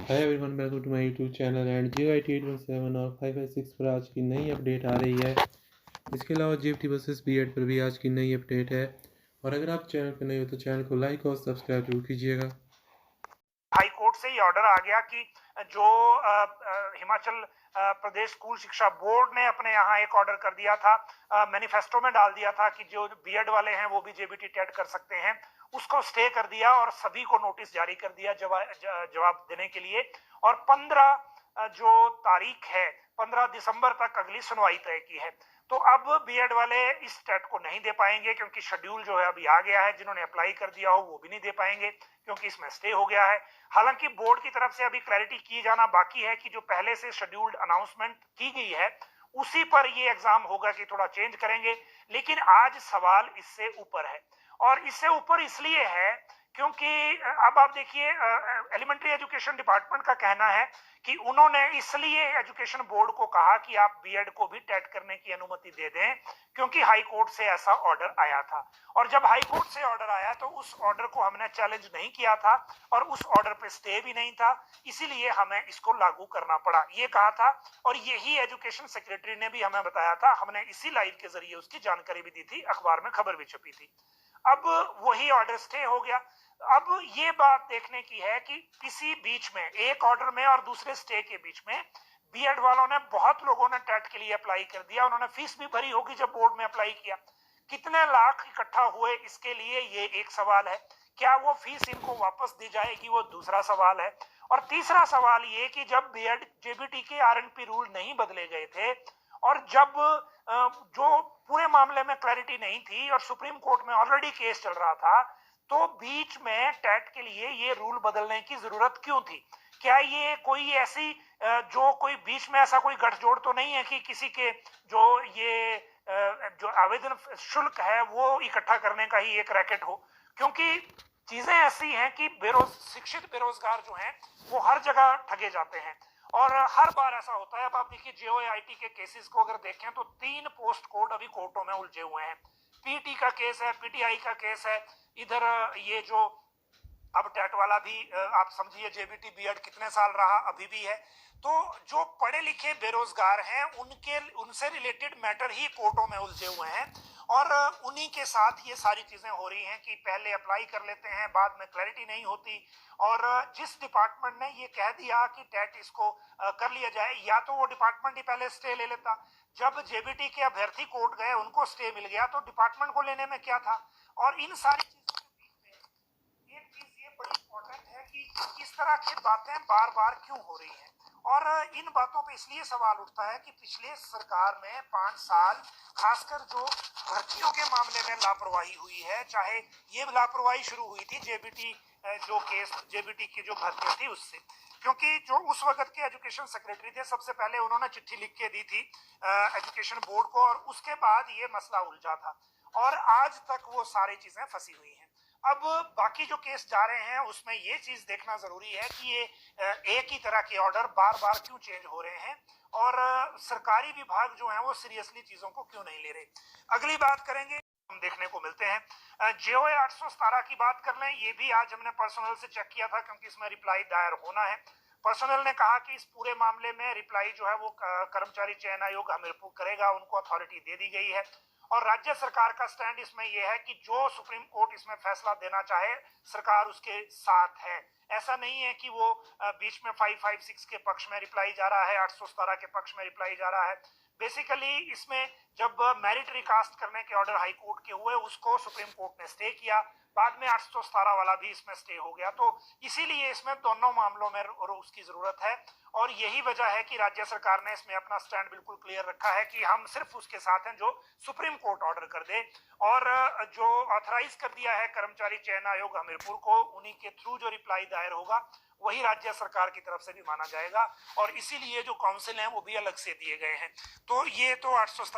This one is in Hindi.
Hi everyone, welcome to my YouTube channel and Jio I T 817 और 556 पर आज की नई अपडेट आ रही है। इसके अलावा जीएफटी वर्सेस बीएड पर भी आज की नई अपडेट है। और अगर आप चैनल पर नए हो तो चैनल को लाइक और सब्सक्राइब जरूर कीजिएगा। हाई कोर्ट से ये ऑर्डर आ गया कि जो हिमाचल प्रदेश स्कूल शिक्षा बोर्ड ने अपने यहाँ एक ऑर्डर कर दिया था, मैनिफेस्टो में डाल दिया था कि जो बीएड वाले हैं वो भी जेबीटी टेट कर सकते हैं, उसको स्टे कर दिया और सभी को नोटिस जारी कर दिया जवाब देने के लिए। और 15 जो तारीख है 15 दिसंबर तक अगली सुनवाई तय की है। तो अब बीएड वाले इस टेट को नहीं दे पाएंगे क्योंकि शेड्यूल जो है अभी आ गया है। जिन्होंने अप्लाई कर दिया हो वो भी नहीं दे पाएंगे क्योंकि इसमें स्टे हो गया है। हालांकि बोर्ड की तरफ से अभी क्लैरिटी की जाना बाकी है कि जो पहले से शेड्यूल्ड अनाउंसमेंट की गई है उसी पर ये एग्जाम होगा कि थोड़ा चेंज करेंगे। लेकिन आज सवाल इससे ऊपर है, और इससे ऊपर इसलिए है क्योंकि अब आप देखिए, एलिमेंट्री एजुकेशन डिपार्टमेंट का कहना है कि उन्होंने इसलिए एजुकेशन बोर्ड को कहा कि आप बीएड को भी टेट करने की अनुमति दे दें क्योंकि हाई कोर्ट से ऐसा ऑर्डर आया था। और जब हाई कोर्ट से ऑर्डर आया तो उस ऑर्डर को हमने चैलेंज नहीं किया था और उस ऑर्डर पे स्टे भी नहीं था, इसीलिए हमें इसको लागू करना पड़ा, ये कहा था। और यही एजुकेशन सेक्रेटरी ने भी हमें बताया था, हमने इसी लाइव के जरिए उसकी जानकारी भी दी थी, अखबार में खबर भी छपी थी। अब वही ऑर्डर स्टे हो गया। अब ये बात देखने की है कि किसी बीच में एक ऑर्डर में और दूसरे स्टे के बीच में बीएड वालों ने, बहुत लोगों ने टेट के लिए अप्लाई कर दिया, उन्होंने फीस भी भरी होगी जब बोर्ड में अप्लाई किया। कितने लाख इकट्ठा हुए इसके लिए ये एक सवाल है। क्या वो फीस इनको वापस दी जाएगी वो दूसरा सवाल है। और तीसरा सवाल ये कि जब बीएड जेबीटी के आरएनपी रूल नहीं बदले गए थे और जब जो पूरे मामले में क्लैरिटी नहीं थी और सुप्रीम कोर्ट में ऑलरेडी केस चल रहा था, तो बीच में टेट के लिए ये रूल बदलने की जरूरत क्यों थी? क्या ये कोई ऐसी जो कोई बीच में ऐसा कोई गठजोड़ तो नहीं है कि किसी के जो ये जो आवेदन शुल्क है वो इकट्ठा करने का ही एक रैकेट हो? क्योंकि चीजें ऐसी हैं कि शिक्षित बेरोजगार जो हैं वो हर जगह ठगे जाते हैं और हर बार ऐसा होता है। अब आप देखिए जेओआईटी के केसेस को अगर देखें तो 3 पोस्ट कोड अभी कोर्टों में उलझे हुए हैं। पीटी का केस है, पीटीआई का केस है, इधर ये जो अब टेट वाला भी आप समझिए, जेबीटी बीएड कितने साल रहा अभी भी है। तो जो पढ़े लिखे बेरोजगार हैं उनसे रिलेटेड मैटर ही कोर्टों में उलझे हुए हैं और उन्हीं के साथ ये सारी चीजें हो रही हैं कि पहले अप्लाई कर लेते हैं, बाद में क्लैरिटी नहीं होती। और जिस डिपार्टमेंट ने ये कह दिया कि टेट इसको कर लिया जाए, या तो वो डिपार्टमेंट ही पहले स्टे ले लेता। जब जेबीटी के अभ्यर्थी कोर्ट गए उनको स्टे मिल गया तो डिपार्टमेंट को लेने में क्या था? और इन सारी चीजों के बीच में एक चीज ये बड़ी इंपॉर्टेंट है कि इस तरह की बातें बार बार क्यों हो रही हैं। और इन बातों पे इसलिए सवाल उठता है कि पिछले सरकार में 5 साल खासकर जो भर्तियों के मामले में लापरवाही हुई है, चाहे ये लापरवाही शुरू हुई थी जेबीटी जो केस जेबीटी की जो भर्ती थी उससे, क्योंकि जो उस वक्त के एजुकेशन सेक्रेटरी थे सबसे पहले उन्होंने चिट्ठी लिख के दी थी एजुकेशन बोर्ड को और उसके बाद ये मसला उलझा था और आज तक वो सारी चीजें फंसी हुई हैं। अब बाकी जो केस जा रहे हैं उसमें ये चीज देखना जरूरी है कि ये एक ही तरह के ऑर्डर बार बार क्यों चेंज हो रहे हैं और सरकारी विभाग जो है वो सीरियसली चीजों को क्यों नहीं ले रहे। अगली बात करेंगे, हम देखने को मिलते हैं जेओए 817 की बात कर लें। ये भी आज हमने पर्सनल से चेक किया था क्योंकि इसमें रिप्लाई दायर होना है। पर्सनल ने कहा कि इस पूरे मामले में रिप्लाई जो है वो कर्मचारी चयन आयोग हमीरपुर करेगा, उनको अथॉरिटी दे दी गई है। और राज्य सरकार का स्टैंड इसमें यह है कि जो सुप्रीम कोर्ट इसमें फैसला देना चाहे सरकार उसके साथ है। ऐसा नहीं है कि वो बीच में 556 के पक्ष में रिप्लाई जा रहा है, 817 के पक्ष में रिप्लाई जा रहा है। बेसिकली इसमें जब मेरिट रिकास्ट करने के ऑर्डर हाई कोर्ट के हुए उसको सुप्रीम कोर्ट ने स्टे किया, बाद में 817 वाला भी इसमें स्टे हो गया। तो इसीलिए इसमें दोनों मामलों में उसकी जरूरत है और यही वजह है कि राज्य सरकार ने इसमें अपना स्टैंड बिल्कुल क्लियर रखा है कि हम सिर्फ उसके साथ हैं जो सुप्रीम कोर्ट ऑर्डर कर दे। और जो ऑथराइज कर दिया है कर्मचारी चयन आयोग हमीरपुर को, उन्हीं के थ्रू जो रिप्लाई दायर होगा वही राज्य सरकार की तरफ से भी माना जाएगा और इसीलिए जो काउंसिल है वो भी अलग से दिए गए हैं। तो ये तो 817